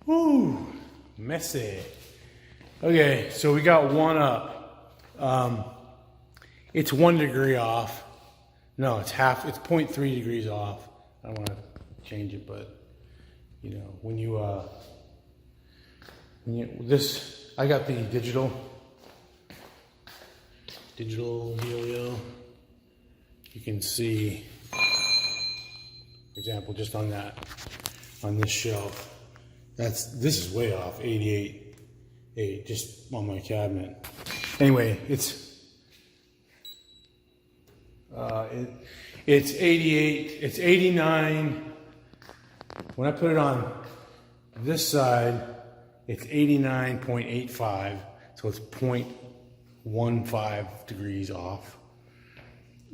Whew, messy. Okay, so we got one up. It's 1 degree off. No, it's 0.3 degrees off. I don't want to change it, but you know, I got the digital dealio. You can see, for example, just on this shelf, this is way off, 88.8, just on my cabinet. Anyway, it's 88, it's 89. When I put it on this side, it's 89.85, so it's 0.15 degrees off.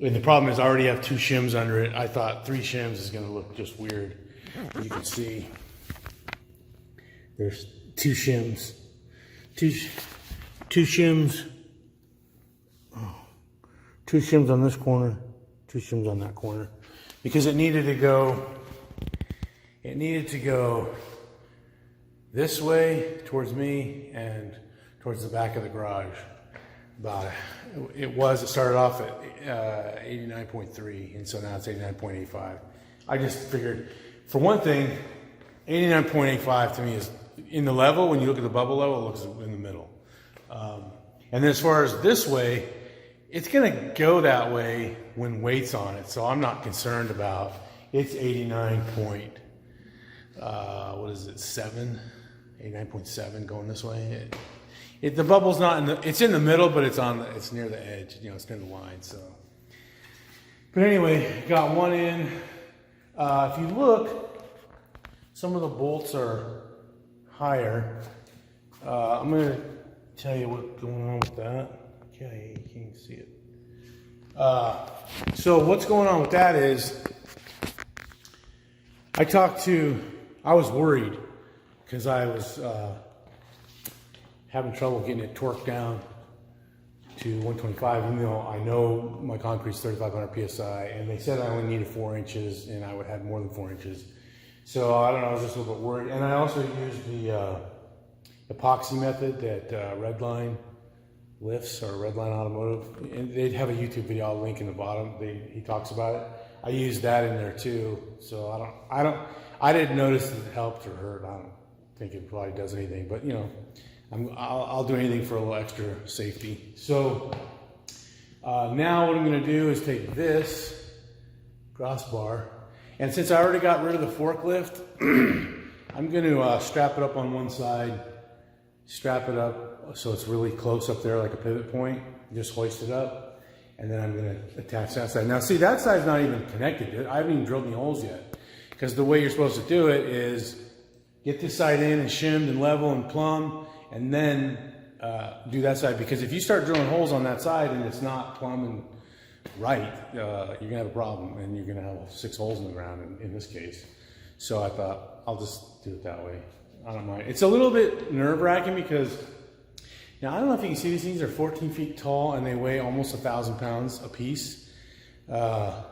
And the problem is I already have 2 shims under it. I thought 3 shims is gonna look just weird. You can see there's 2 shims. Two shims. Oh, 2 shims on this corner, 2 shims on that corner. Because it needed to go this way towards me and towards the back of the garage. It started off at 89.3, and so now it's 89.85. I just figured, for one thing, 89.85 to me is in the level. When you look at the bubble level, it looks in the middle. And then as far as this way, it's gonna go that way when weight's on it, so I'm not concerned about it's 89.7 going this way. The bubble's not it's in the middle, but it's near the edge, you know, it's near the line, so. But anyway, got one in. If you look, some of the bolts are higher. I'm gonna tell you what's going on with that. Okay, you can't see it. So what's going on with that is, I was worried because I was having trouble getting it torqued down to 125, even though I know my concrete's 3,500 PSI, and they said I only needed 4 inches, and I would have more than 4 inches. So I don't know, I was just a little bit worried. And I also used the epoxy method that Redline Lifts, or Redline Automotive, and they have a YouTube video, I'll link in the bottom. He talks about it. I used that in there too, so I didn't notice if it helped or hurt. I don't think it probably does anything, but you know, I'll do anything for a little extra safety. So now what I'm going to do is take this crossbar, and since I already got rid of the forklift, I'm going to strap it up on one side, strap it up so it's really close up there like a pivot point, just hoist it up, and then I'm going to attach that side. Now see, that side's not even connected. I haven't even drilled any holes yet, because the way you're supposed to do it is get this side in and shimmed and level and plumb, and then do that side, because if you start drilling holes on that side and it's not plumb and right, you're gonna have a problem, and you're gonna have 6 holes in the ground in this case. So I thought I'll just do it that way. I don't mind. It's a little bit nerve-wracking because, now I don't know if you can see, these things are 14 feet tall and they weigh almost 1,000 pounds a piece. I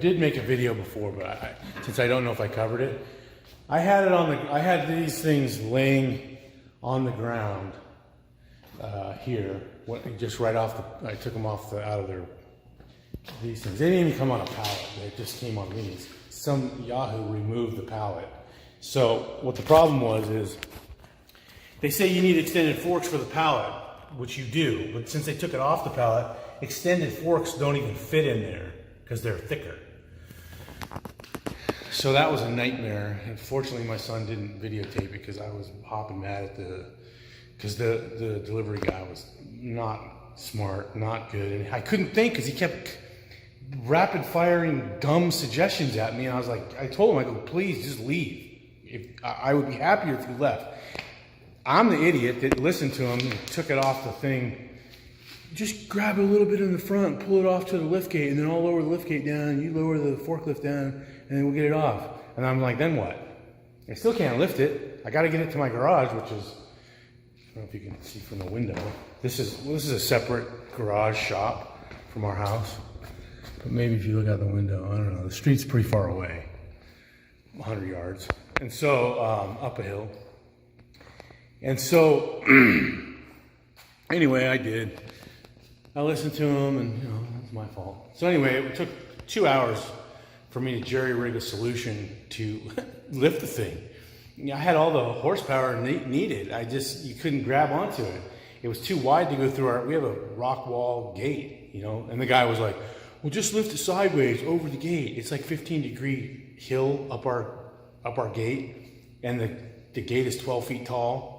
did make a video before, but since I don't know if I covered it, I had these things laying on the ground here, just right off I took them out of these things. They didn't even come on a pallet, they just came on these. Some Yahoo removed the pallet. So what the problem was is, they say you need extended forks for the pallet, which you do, but since they took it off the pallet, extended forks don't even fit in there because they're thicker. So that was a nightmare. Unfortunately, my son didn't videotape it because I was hopping mad at because the delivery guy was not smart, not good. And I couldn't think because he kept rapid firing dumb suggestions at me. And I was like, I told him, I go, please just leave. I would be happier if you left. I'm the idiot that listened to him and took it off the thing. Just grab it a little bit in the front, pull it off to the lift gate, and then I'll lower the lift gate down, you lower the forklift down, and then we'll get it off. And I'm like, then what? I still can't lift it. I got to get it to my garage, which is, I don't know if you can see from the window. This is a separate garage shop from our house. But maybe if you look out the window, I don't know, the street's pretty far away, 100 yards. And so, up a hill. And so, anyway, I did. I listened to him, and, you know, that's my fault. So anyway, it took 2 hours for me to jerry-rig a solution to lift the thing. I had all the horsepower needed. You couldn't grab onto it. It was too wide to go through we have a rock wall gate, you know, and the guy was like, well, just lift it sideways over the gate. It's like 15-degree hill up our gate, and the gate is 12 feet tall.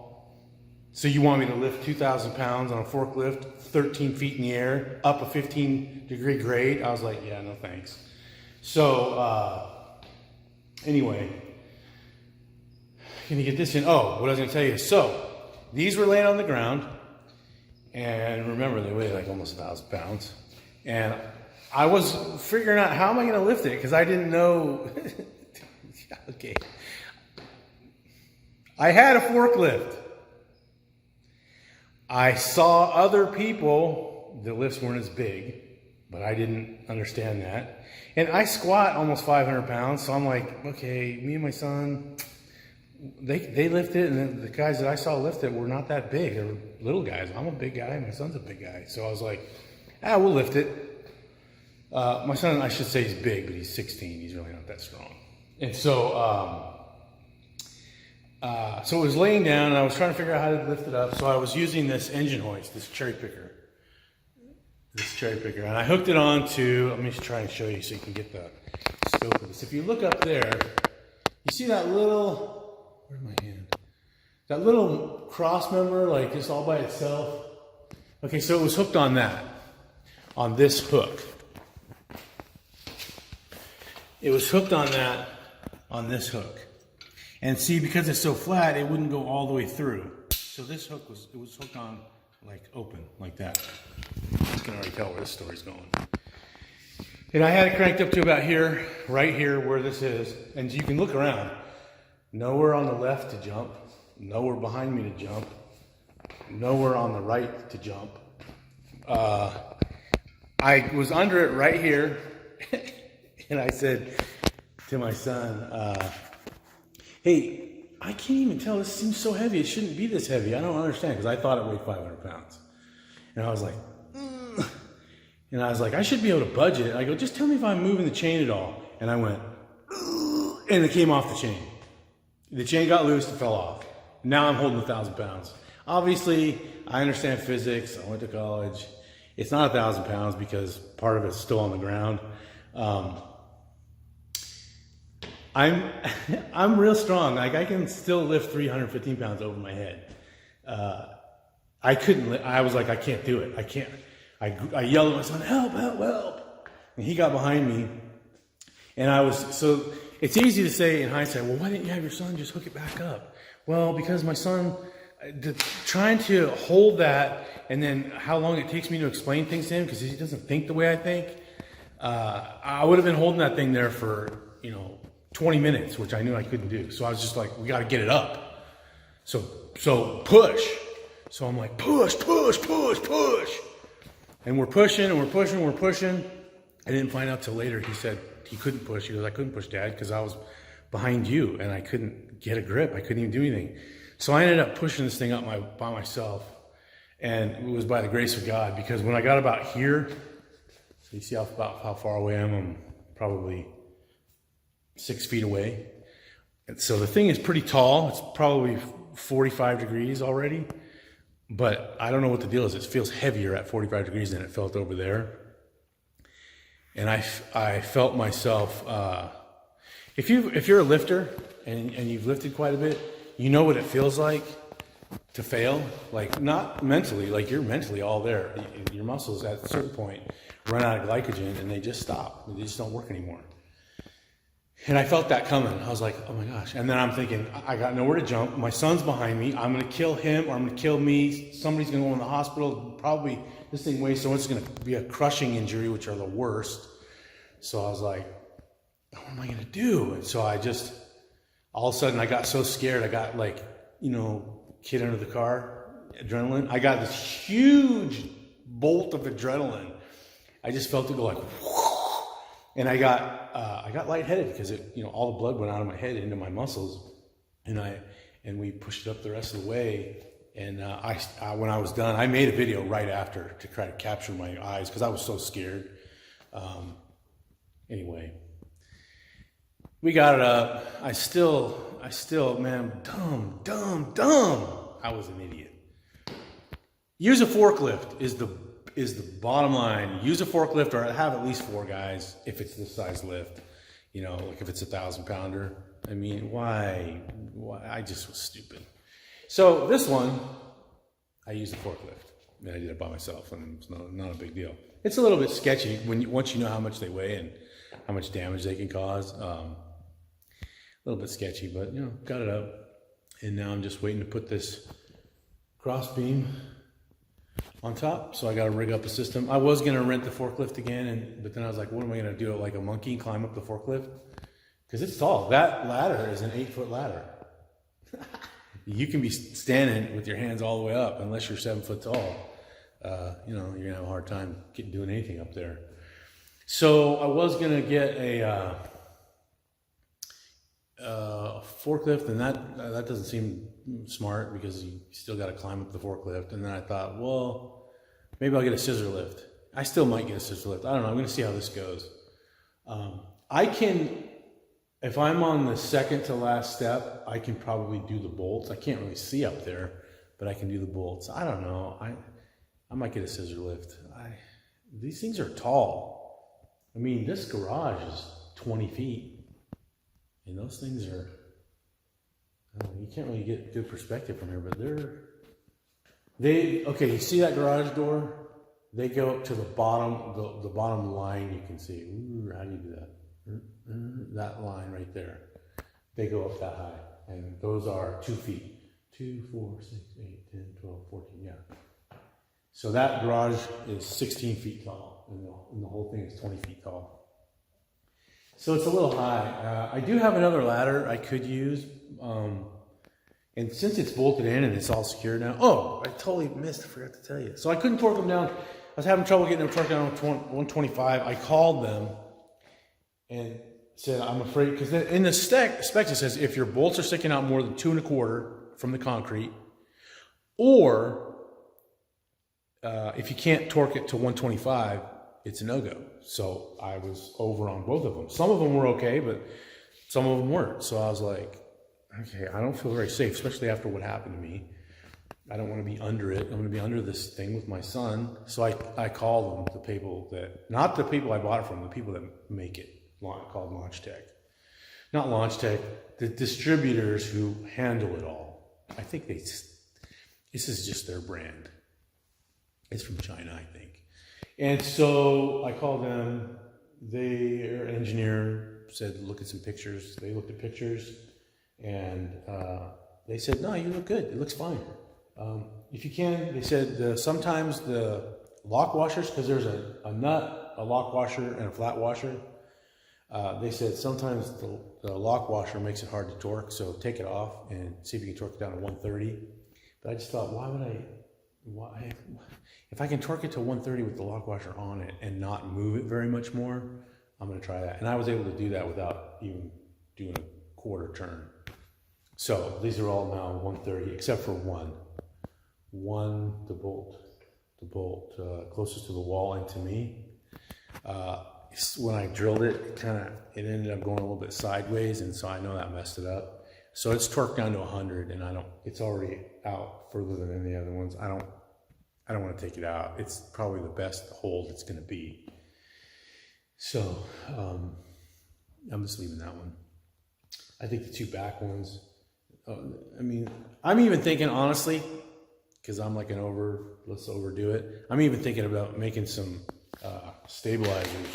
So you want me to lift 2,000 pounds on a forklift, 13 feet in the air, up a 15-degree grade? I was like, yeah, no thanks. So, anyway, gonna get this in. Oh, what I was gonna tell you. So, these were laying on the ground, and remember, they weigh like almost 1,000 pounds. And I was figuring out, how am I gonna lift it? Because I didn't know. Okay. I had a forklift. I saw other people, the lifts weren't as big, but I didn't understand that. And I squat almost 500 pounds, so I'm like, okay, me and my son, they lift it, and then the guys that I saw lift it were not that big. They were little guys. I'm a big guy, my son's a big guy. So I was like, we'll lift it. My son, I should say he's big, but he's 16. He's really not that strong. And so, so it was laying down, and I was trying to figure out how to lift it up. So I was using this engine hoist, this cherry picker. And I hooked it on to, let me try and show you so you can get the scope of this. If you look up there, you see that little, where's my hand? That little cross member, like just all by itself. Okay, so it was hooked on that, on this hook. It was hooked on that, on this hook. And see, because it's so flat, it wouldn't go all the way through. So this hook was hooked on like open, like that. You can already tell where this story's going. And I had it cranked up to about here, right here where this is. And you can look around. Nowhere on the left to jump. Nowhere behind me to jump. Nowhere on the right to jump. I was under it right here. And I said to my son, hey, I can't even tell. This seems so heavy. It shouldn't be this heavy. I don't understand, because I thought it weighed 500 pounds. And I was like, and I was like, I should be able to budge it. I go, just tell me if I'm moving the chain at all. And I went, and it came off the chain. The chain got loose and fell off. Now I'm holding 1,000 pounds. Obviously, I understand physics. I went to college. It's not 1,000 pounds because part of it's still on the ground. I'm real strong. Like, I can still lift 315 pounds over my head. I couldn't. I was like, I can't do it. I can't. I yelled at my son, help, help, help. And he got behind me. And I was, so it's easy to say in hindsight, well, why didn't you have your son just hook it back up? Well, because my son, trying to hold that, and then how long it takes me to explain things to him, because he doesn't think the way I think. I would have been holding that thing there for, 20 minutes, which I knew I couldn't do. So I was just like, we got to get it up. So push. So I'm like, push, push, push, push. And we're pushing and we're pushing, we're pushing. I didn't find out till later. He said he couldn't push. He goes, I couldn't push, Dad, because I was behind you and I couldn't get a grip. I couldn't even do anything. So I ended up pushing this thing up by myself. And it was by the grace of God, because when I got about here, so you see about how far away I am, I'm probably 6 feet away. And so the thing is pretty tall. It's probably 45 degrees already. But I don't know what the deal is. It feels heavier at 45 degrees than it felt over there. And I felt myself, if you're a lifter and you've lifted quite a bit, you know what it feels like to fail. Like, not mentally, like you're mentally all there. Your muscles at a certain point run out of glycogen and they just stop. They just don't work anymore. And I felt that coming. I was like, oh my gosh. And then I'm thinking, I got nowhere to jump. My son's behind me. I'm going to kill him, or I'm going to kill me. Somebody's going to go in the hospital. Probably this thing weighs so much, it's going to be a crushing injury, which are the worst. So I was like, what am I going to do? And so I just, all of a sudden I got so scared. I got like, kid under the car, adrenaline. I got this huge bolt of adrenaline. I just felt it go like, whoo. And I got lightheaded because all the blood went out of my head into my muscles, and we pushed it up the rest of the way. And when I was done, I made a video right after to try to capture my eyes because I was so scared. Anyway, we got it up. I still, man, dumb. I was an idiot. Use a forklift is the bottom line. Use a forklift or have at least 4 guys if it's this size lift. Like if it's a 1,000-pounder. I mean, why? I just was stupid. So this one, I used a forklift. And I did it by myself, and it's not a big deal. It's a little bit sketchy once you know how much they weigh and how much damage they can cause. A little bit sketchy, but got it up. And now I'm just waiting to put this cross beam on top. So I got to rig up a system. I was going to rent the forklift again, but then I was like, what am I going to do? Like a monkey, climb up the forklift? Because it's tall. That ladder is an 8-foot ladder. You can be standing with your hands all the way up unless you're 7 foot tall. You're going to have a hard time doing anything up there. So I was going to get a forklift, and that doesn't seem smart because you still got to climb up the forklift. And then I thought, well, maybe I'll get a scissor lift. I still might get a scissor lift. I don't know. I'm going to see how this goes. If I'm on the second to last step, I can probably do the bolts. I can't really see up there, but I can do the bolts. I don't know. I might get a scissor lift. These things are tall. I mean, this garage is 20 feet, and those things are, you can't really get good perspective from here, but okay, you see that garage door? They go up to the bottom line you can see. Ooh, how do you do that? That line right there. They go up that high, and those are 2 feet. 2, 4, 6, 8, 10, 12, 14, yeah. So that garage is 16 feet tall, and the whole thing is 20 feet tall. So it's a little high. I do have another ladder I could use, and since it's bolted in and it's all secure now, I totally missed, I forgot to tell you. So I couldn't torque them down. I was having trouble getting them torqued down to 125. I called them and said, I'm afraid, because in the specs it says if your bolts are sticking out more than 2 1/4 from the concrete, or if you can't torque it to 125, it's a no-go. So I was over on both of them. Some of them were okay, but some of them weren't. So I was like, okay, I don't feel very safe, especially after what happened to me. I don't want to be under it. I'm going to be under this thing with my son. So I called them, the people that, not the people I bought it from, the people that make it, called Launch Tech. Not Launch Tech, the distributors who handle it all. I think this is just their brand. It's from China, I think. And so I called them. Their engineer said, look at some pictures. They looked at pictures, and they said, no, you look good. It looks fine. If you can, they said, sometimes the lock washers, because there's a nut, a lock washer, and a flat washer. They said sometimes the lock washer makes it hard to torque, so take it off and see if you can torque it down to 130. But I just thought, why? If I can torque it to 130 with the lock washer on it and not move it very much more, I'm going to try that. And I was able to do that without even doing a quarter turn. So these are all now 130, except for one, the bolt closest to the wall and to me. When I drilled it, it ended up going a little bit sideways, and so I know that messed it up. So it's torqued down to 100, and it's already out further than any other ones. I don't want to take it out. It's probably the best hold it's going to be. So I'm just leaving that one. I think the 2 back ones, I'm even thinking, honestly, because I'm like let's overdo it. I'm even thinking about making some stabilizers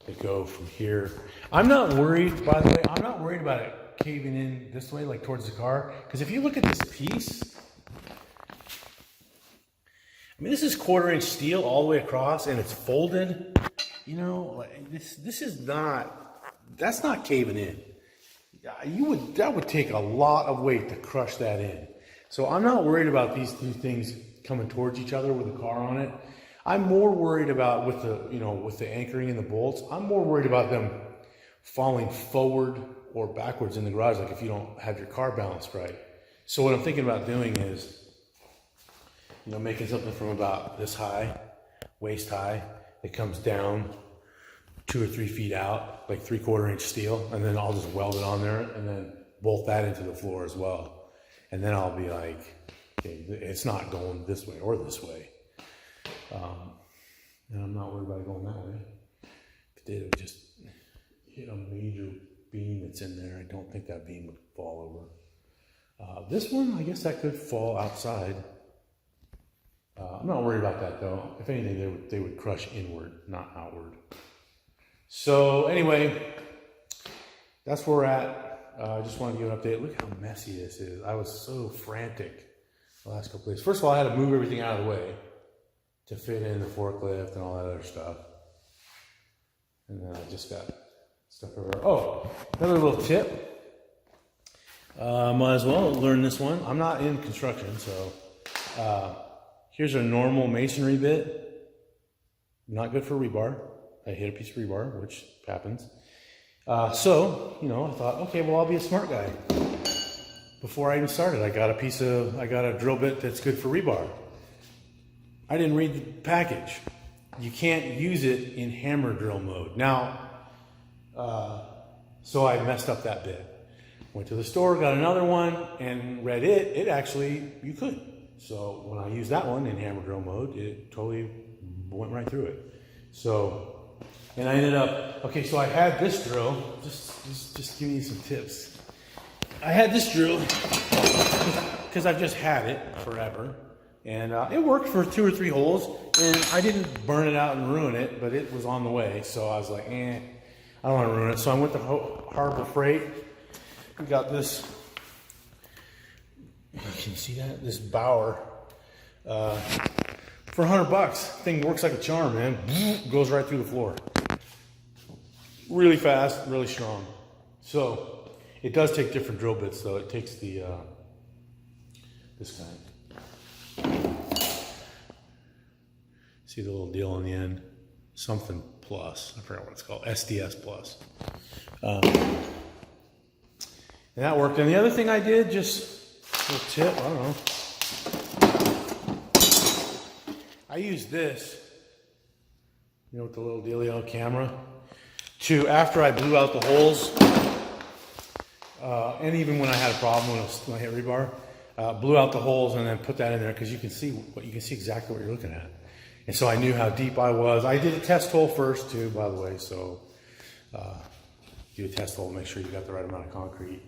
that go from here. I'm not worried, by the way, I'm not worried about it caving in this way, like towards the car. Because if you look at this piece, this is 1/4 inch steel all the way across, and it's folded. This is not, that's not caving in. That would take a lot of weight to crush that in. So I'm not worried about these 2 things coming towards each other with a car on it. I'm more worried about with the anchoring and the bolts. I'm more worried about them falling forward or backwards in the garage, like if you don't have your car balanced right. So what I'm thinking about doing is, making something from about this high, waist high, it comes down 2 or 3 feet out, like 3/4 inch steel, and then I'll just weld it on there and then bolt that into the floor as well. And then I'll be like, okay, it's not going this way or this way. And I'm not worried about it going that way. If it did, it would just hit a major beam that's in there. I don't think that beam would fall over. This one, I guess that could fall outside. I'm not worried about that though. If anything, they would crush inward, not outward. So anyway, that's where we're at. I just wanted to give an update. Look how messy this is. I was so frantic the last couple days. First of all, I had to move everything out of the way to fit in the forklift and all that other stuff. And then I just got stuff everywhere. Oh, another little tip. Might as well learn this one. I'm not in construction, so here's a normal masonry bit. Not good for rebar. I hit a piece of rebar, which happens. So, I thought, okay, well, I'll be a smart guy. Before I even started, I got a drill bit that's good for rebar. I didn't read the package. You can't use it in hammer drill mode. Now, so I messed up that bit. Went to the store, got another one, and read it. It actually, you could. So when I used that one in hammer drill mode, it totally went right through it. So, and I ended up, okay, so I had this drill. Just give you some tips. I had this drill because I've just had it forever. And it worked for 2 or 3 holes, and I didn't burn it out and ruin it, but it was on the way. So I was like, I don't want to ruin it. So I went to Harbor Freight. We got this, can you see that? This Bauer for $100. Thing works like a charm, man. Goes right through the floor. Really fast, really strong. So it does take different drill bits, though. It takes the this kind. See the little deal on the end? Something plus. I forgot what it's called. SDS plus. And that worked. And the other thing I did, just a little tip, I don't know. I used this, with the little dealio camera, to, after I blew out the holes, and even when I had a problem when I hit rebar, blew out the holes and then put that in there because you can see exactly what you're looking at. And so I knew how deep I was. I did a test hole first too, by the way. So do a test hole, make sure you got the right amount of concrete.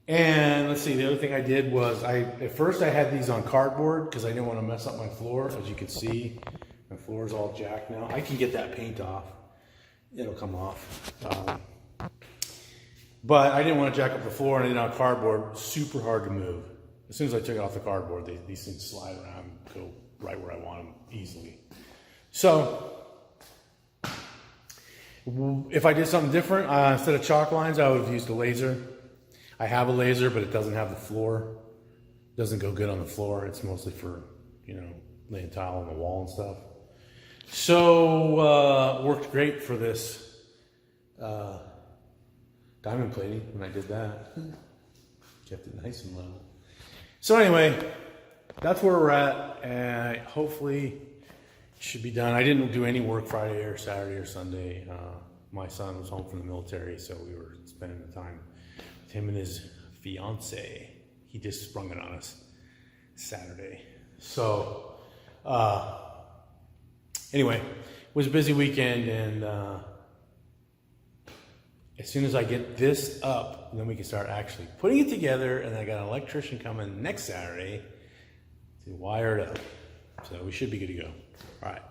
And let's see, the other thing I did was at first I had these on cardboard because I didn't want to mess up my floor. As you can see, my floor is all jacked now. I can get that paint off. It'll come off. But I didn't want to jack up the floor, and I did it on cardboard. Super hard to move. As soon as I took it off the cardboard, these things slide around, go right where I want them easily. So if I did something different, instead of chalk lines, I would have used a laser. I have a laser, but it doesn't have the floor. It doesn't go good on the floor. It's mostly for, laying tile on the wall and stuff. So worked great for this diamond plating when I did that. Kept it nice and level. So anyway, that's where we're at, and hopefully it should be done. I didn't do any work Friday or Saturday or Sunday. My son was home from the military, so we were spending the time with him and his fiance. He just sprung it on us Saturday. So anyway, it was a busy weekend, and as soon as I get this up, then we can start actually putting it together, and I got an electrician coming next Saturday to wire it up. So we should be good to go. All right.